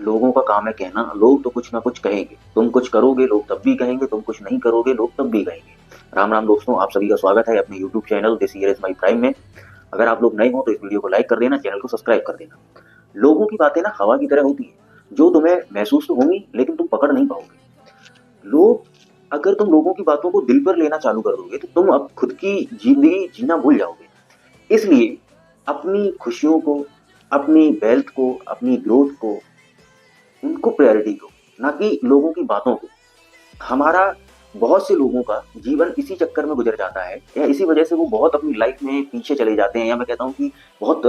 लोगों का काम है कहना, लोग तो कुछ ना कुछ कहेंगे। तुम कुछ करोगे लोग तब भी कहेंगे, तुम कुछ नहीं करोगे लोग तब भी कहेंगे। राम राम दोस्तों, आप सभी का स्वागत है अपने YouTube channel this year is my prime में। अगर आप लोग नए हो तो इस वीडियो को लाइक कर देना, चैनल को सब्सक्राइब कर देना। लोगों की बातें ना हवा की तरह होती है, जो तुम्हें महसूस तो होंगी लेकिन तुम पकड़ नहीं पाओगे। लोग, अगर तुम लोगों की बातों को दिल पर लेना चालू कर दोगे तो तुम अब खुद की जिंदगी जीना भूल जाओगे। इसलिए अपनी खुशियों को, अपनी वेल्थ को, अपनी ग्रोथ को, उनको प्रायोरिटी दो, ना कि लोगों की बातों को। हमारा बहुत से लोगों का जीवन इसी चक्कर में गुजर जाता है, या इसी वजह से वो बहुत अपनी लाइफ में पीछे चले जाते हैं, या मैं कहता हूँ कि बहुत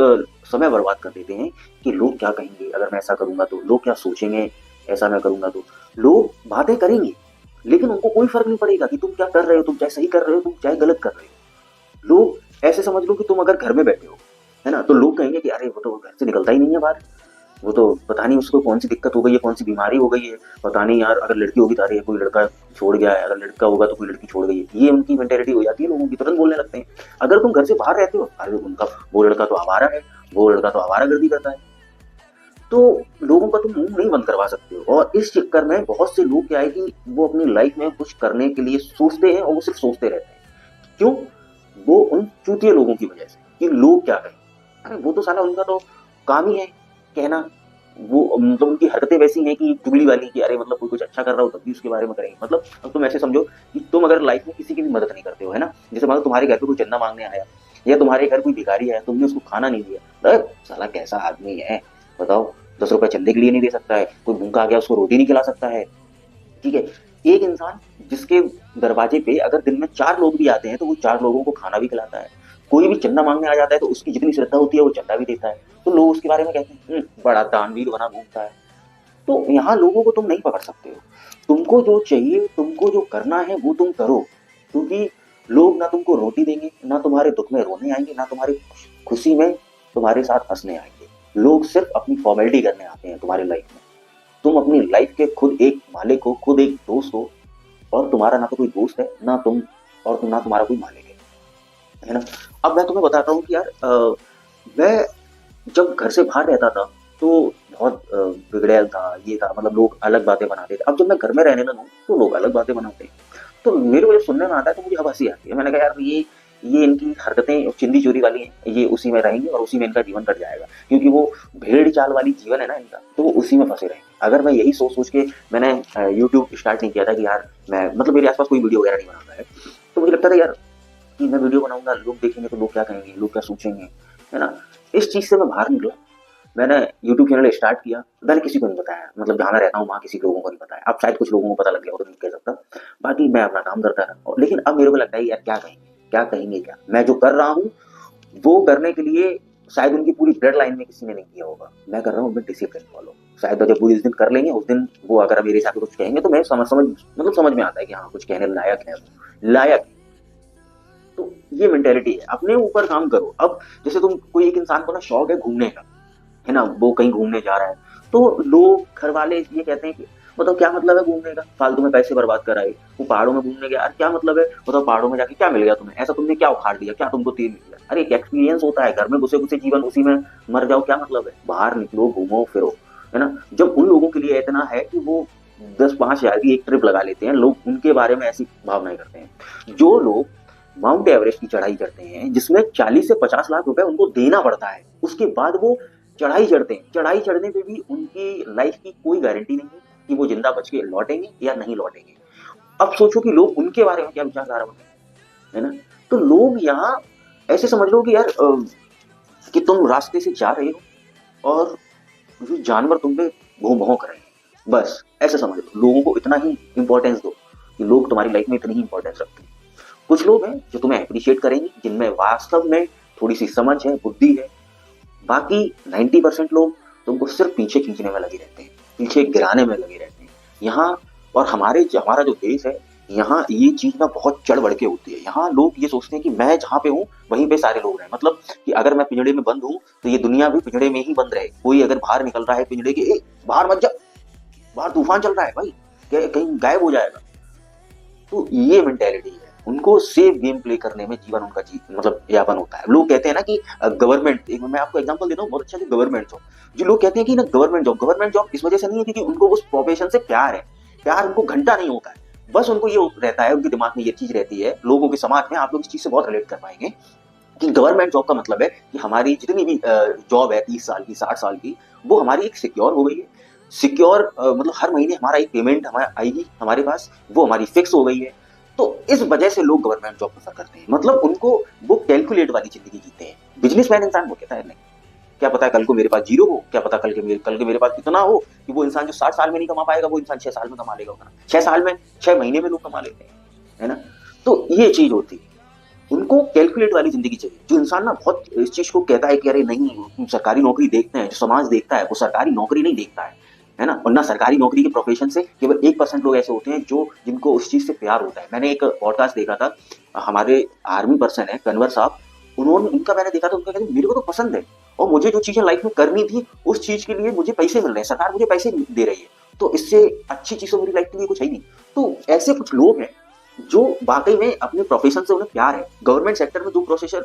समय बर्बाद कर देते हैं कि लोग क्या कहेंगे अगर मैं ऐसा करूंगा, तो लोग क्या सोचेंगे ऐसा मैं करूंगा तो। लोग बातें करेंगे लेकिन उनको कोई फर्क नहीं पड़ेगा कि तुम क्या कर रहे हो, तुम चाहे सही कर रहे हो, तुम चाहे गलत कर रहे हो। लोग ऐसे समझ लो कि तुम अगर घर में बैठे हो, है ना, तो लोग कहेंगे कि अरे वो तो घर से निकलता ही नहीं है बाहर, वो तो पता नहीं उसको कौन सी दिक्कत हो गई है, कौन सी बीमारी हो गई है, पता नहीं यार। अगर लड़की होगी तो अरे कोई लड़का छोड़ गया है, अगर लड़का होगा तो कोई लड़की छोड़ गई है। ये उनकी मेंटेलिटी हो जाती है, लोगों की तुरंत बोलने लगते हैं। अगर तुम घर से बाहर रहते हो, अरे उनका वो लड़का तो आवारा है, वो लड़का तो आवारागर्दी करता है। तो लोगों का तुम मुंह नहीं बंद करवा सकते हो। और इस चक्कर में बहुत से लोग क्या है कि वो अपनी लाइफ में कुछ करने के लिए सोचते हैं और वो सिर्फ सोचते रहते हैं। क्यों? वो उन चूतिए लोगों की वजह से कि लोग क्या कहें। अरे वो तो साला उनका तो काम ही है कहना। वो मतलब उनकी हरकतें वैसी हैं कि चुगली वाली, कि अरे मतलब कोई कुछ अच्छा कर रहा हो तब भी उसके बारे में करेंगे। मतलब अब तुम ऐसे समझो कि तुम अगर लाइफ में किसी की भी मदद नहीं करते हो, है ना, जैसे मान लो तुम्हारे घर पे कोई चंदा मांगने आया, या तुम्हारे घर कोई भिखारी आया, तुमने उसको खाना नहीं दिया, अरे साला कैसा आदमी है बताओ, 10 रुपए चंदे के लिए नहीं दे सकता है, कोई भूखा आ गया उसको रोटी नहीं खिला सकता है। ठीक है, एक इंसान जिसके दरवाजे पे अगर दिन में 4 लोग भी आते हैं तो वो 4 लोगों को खाना भी खिलाता है। कोई भी चंदा मांगने आ जाता है तो उसकी जितनी श्रद्धा होती है वो चंदा भी देता है। तो लोग उसके बारे में कहते हैं बड़ा दानवीर बना घूमता है। तो यहाँ लोगों को तुम नहीं पकड़ सकते हो। तुमको जो चाहिए, तुमको जो करना है वो तुम करो। क्योंकि लोग ना तुमको रोटी देंगे, ना तुम्हारे दुख में रोने आएंगे, ना तुम्हारी खुशी में तुम्हारे साथ हंसने आएंगे। लोग सिर्फ अपनी फॉर्मेलिटी करने आते हैं तुम्हारी लाइफ में। तुम अपनी लाइफ के खुद एक मालिक हो, खुद एक दोस्त हो। और तुम्हारा ना तो कोई दोस्त है, ना तुम, और ना तुम्हारा कोई मालिक है ना। अब मैं तुम्हें बताता हूँ कि यार मैं जब घर से बाहर रहता था तो बहुत बिगड़ैल था, ये था, मतलब लोग अलग बातें बनाते थे। अब जब मैं घर में रहने लगा तो लोग अलग बातें बनाते हैं। तो मेरे को जब सुनने में आता है तो मुझे अब हंसी आती है। मैंने कहा यार ये इनकी हरकतें चिंदी चोरी वाली हैं, ये उसी में रहेंगी और उसी में इनका जीवन कट जाएगा। क्योंकि वो भेड़ चाल वाली जीवन है ना इनका, तो वो उसी में फंसे रहेंगे। अगर मैं यही सोच सोच के मैंने यूट्यूब स्टार्ट नहीं किया था कि यार मैं, मतलब मेरे आसपास कोई वीडियो वगैरह नहीं बनाता है, तो मुझे लगता था यार कि मैं वीडियो बनाऊंगा, लोग देखेंगे तो लोग क्या कहेंगे, लोग क्या सोचेंगे, है ना। इस चीज से मैं बाहर निकला, मैंने यूट्यूब चैनल स्टार्ट किया। मैंने किसी को नहीं बताया, मतलब जहाँ मैं रहता हूँ वहाँ किसी लोगों को नहीं बताया। अब शायद कुछ लोगों को पता लग गया हो तो नहीं कह सकता, बाकी मैं अपना काम करता रहा। लेकिन अब मेरे को लगता है यार क्या कहेंगे, क्या कहेंगे, क्या मैं जो कर रहा हूँ वो करने के लिए शायद उनकी पूरी ब्लड लाइन में किसी ने नहीं किया होगा। मैं कर रहा हूँ डिसिप्लिन फॉलो। शायद जब वो इस दिन कर लेंगे, उस दिन वो अगर मेरे हिसाब से कुछ कहेंगे तो मैं समझ मतलब समझ में आता है कि हाँ कुछ कहने लायक है, वो लायक है। तो ये मेंटेलिटी है, अपने ऊपर काम करो। अब जैसे तुम, कोई एक इंसान को ना शौक है घूमने का, है ना, वो कहीं घूमने जा रहा है, तो लोग घर वाले ये कहते हैं कि बताओ क्या मतलब है घूमने का, फालतू में पैसे बर्बाद कराए। वो पहाड़ों में घूमने गया, यार क्या मतलब है, बताओ पहाड़ों में जाके क्या मिल गया तुम्हें, ऐसा तुमने क्या उखाड़ लिया, क्या तुमको तीर मिल गया। अरे एक एक्सपीरियंस होता है, घर में घुसे घुसे जीवन उसी में मर जाओ, क्या मतलब है। बाहर निकलो, घूमो फिरो, है ना। जब उन लोगों के लिए इतना है कि वो 10-5 हज़ार की एक ट्रिप लगा लेते हैं, लोग उनके बारे में ऐसी भावनाएं करते हैं। जो लोग माउंट एवरेस्ट की चढ़ाई करते हैं, जिसमें 40 से 50 लाख रुपए उनको देना पड़ता है, उसके बाद वो चढ़ाई चढ़ते हैं। चढ़ाई चढ़ने पे भी उनकी लाइफ की कोई गारंटी नहीं है कि वो जिंदा बच के लौटेंगे या नहीं लौटेंगे। अब सोचो कि लोग उनके बारे में क्या विचारधारा बनाए, है ना। तो लोग यहाँ ऐसे समझ लो कि यार कि तुम रास्ते से जा रहे हो और जो जानवर तुम पे भौं भौं कर रहे हैं, बस ऐसे समझ लो। लोगों को इतना ही इंपॉर्टेंस दो कि लोग तुम्हारी लाइफ में इतनी ही इंपॉर्टेंस रखते हैं। कुछ लोग हैं जो तुम्हें अप्रिशिएट करेंगे, जिनमें वास्तव में थोड़ी सी समझ है, बुद्धि है। बाकी 90% लोग तुमको सिर्फ पीछे खींचने में लगे रहते हैं, पीछे गिराने में लगे रहते हैं। यहाँ, और हमारा जो देश है, यहाँ ये चीज ना बहुत चढ़ बढ़ के होती है। यहाँ लोग ये सोचते हैं कि मैं जहाँ पे हूँ वहीं पे सारे लोग रहें, मतलब कि अगर मैं पिंजड़े में बंद हूँ तो ये दुनिया भी पिंजड़े में ही बंद रहे। कोई अगर बाहर निकल रहा है पिंजड़े के, बाहर मत जा, बाहर तूफान चल रहा है भाई, कहीं गायब हो जाएगा। तो ये मेंटेलिटी है। उनको सेफ गेम प्ले करने में जीवन उनका मतलब यापन होता है। लोग कहते हैं ना कि गवर्नमेंट, एक मैं आपको एग्जांपल देता हूँ बहुत अच्छा, जो गवर्नमेंट जॉब, जो लोग कहते हैं कि ना गवर्नमेंट जॉब इस वजह से नहीं है क्योंकि उनको उस प्रोफेशन से प्यार है। प्यार उनको घंटा नहीं होता है, बस उनको ये रहता है, उनके दिमाग में ये चीज रहती है, लोगों के समाज में आप लोग इस चीज से बहुत रिलेट कर पाएंगे कि गवर्नमेंट जॉब का मतलब है कि हमारी जितनी भी जॉब है 30 साल की 60 साल की, वो हमारी एक सिक्योर हो गई है। सिक्योर मतलब हर महीने हमारा एक पेमेंट हमारा आएगी हमारे पास, वो हमारी फिक्स हो गई है। तो इस वजह से लोग गवर्नमेंट जॉब प्रेफर करते हैं, मतलब उनको वो कैलकुलेट वाली जिंदगी जीते हैं। बिजनेसमैन इंसान वो कहता है नहीं, क्या पता है कल को मेरे पास जीरो हो, क्या पता कल के मेरे पास कितना हो कि वो इंसान जो 60 साल में नहीं कमा पाएगा वो इंसान 6 साल में कमा लेगा उतना। 6 साल में 6 महीने में लोग कमा लेते हैं, है ना। तो ये चीज होती है, उनको कैलकुलेट वाली जिंदगी चाहिए। जो इंसान ना बहुत इस चीज को कहता है कि अरे नहीं तुम सरकारी नौकरी देखते हैं, जो समाज देखता है वो सरकारी नौकरी नहीं देखता है ना। और ना सरकारी नौकरी के प्रोफेशन से केवल 1% लोग ऐसे होते हैं जो जिनको उस चीज से प्यार होता है। मैंने एक पॉडकास्ट देखा था, हमारे आर्मी पर्सन है कन्वर साहब, उन्होंने उनका मैंने देखा था, उनका कहते मेरे को तो पसंद है और मुझे जो चीजें लाइफ में करनी थी उस चीज के लिए मुझे पैसे मिल रहे हैं, सरकार मुझे पैसे दे रही है, तो इससे अच्छी चीज तो मेरी लाइफ के लिए कुछ है नहीं। तो ऐसे कुछ लोग हैं जो वाकई में अपने प्रोफेशन से उन्हें प्यार है। गवर्नमेंट सेक्टर में जो प्रोफेशन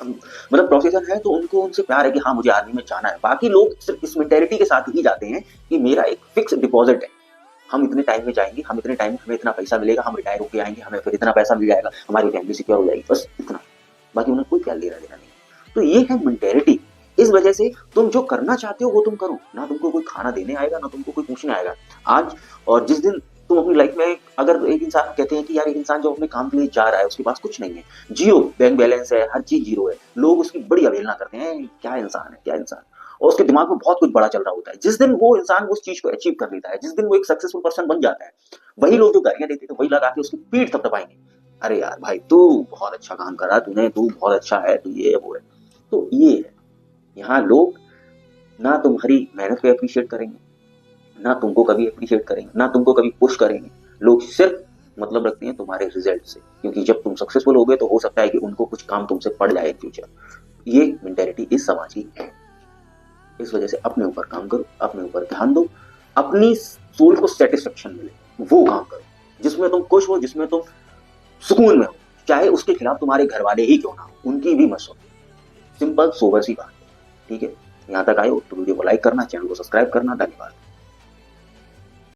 मतलब प्रोफेशन है तो उनको उनसे प्यार है कि हाँ मुझे आर्मी में जाना है। बाकी लोग सिर्फ इस मेंटेलिटी के साथ ही जाते हैं कि मेरा एक फिक्स डिपॉजिट है, हम इतने टाइम में जाएंगे, हम इतने टाइम में हमें इतना पैसा मिलेगा, हम रिटायर होकर आएंगे, हमें फिर इतना पैसा मिल जाएगा, हमारी फैमिली सिक्योर हो जाएगी, बस इतना। बाकी उन्हें कोई प्यार लेना देना नहीं। तो ये है मेंटेलिटी। इस वजह से तुम जो करना चाहते हो वो तुम करो, ना तुमको कोई खाना देने आएगा ना तुमको कोई पूछने आएगा आज। और जिस दिन तुम अपनी लाइफ में अगर एक इंसान कहते हैं कि यार एक इंसान जो अपने काम के लिए जा रहा है उसके पास कुछ नहीं है, जियो बैंक बैलेंस है, हर चीज जीरो है, लोग उसकी बड़ी अवहेलना करते हैं, क्या इंसान है क्या इंसान, और उसके दिमाग में बहुत कुछ बड़ा चल रहा होता है। जिस दिन वो इंसान उस चीज को अचीव कर लेता है, जिस दिन वो एक सक्सेसफुल पर्सन बन जाता है, वही लोग जो गालियां देते थे वही लगा के उसकी पीठ थपथपाएंगे, अरे यार भाई तू बहुत अच्छा काम कर रहा है, तूने तू बहुत अच्छा है, तू ये वो है। तो ये है, यहाँ लोग ना तुम्हारी मेहनत को अप्रिशिएट करेंगे, ना तुमको कभी अप्रिशिएट करेंगे, ना तुमको कभी पुश करेंगे। लोग सिर्फ मतलब रखते हैं तुम्हारे रिजल्ट से, क्योंकि जब तुम सक्सेसफुल हो गए तो हो सकता है कि उनको कुछ काम तुमसे पड़ जाए इन फ्यूचर। ये मेंटेलिटी इस समाज की है। इस वजह से अपने ऊपर काम करो, अपने ऊपर ध्यान दो, अपनी सोल को सेटिस्फेक्शन मिले वो काम करो जिसमें तुम खुश हो, जिसमें तुम सुकून में हो, चाहे उसके खिलाफ तुम्हारे घर वाले ही क्यों ना हो, उनकी भी मत सुनो। सिंपल सोबर सी बात, ठीक है। यहाँ तक आए हो तो वीडियो को लाइक करना, चैनल को सब्सक्राइब करना। धन्यवाद।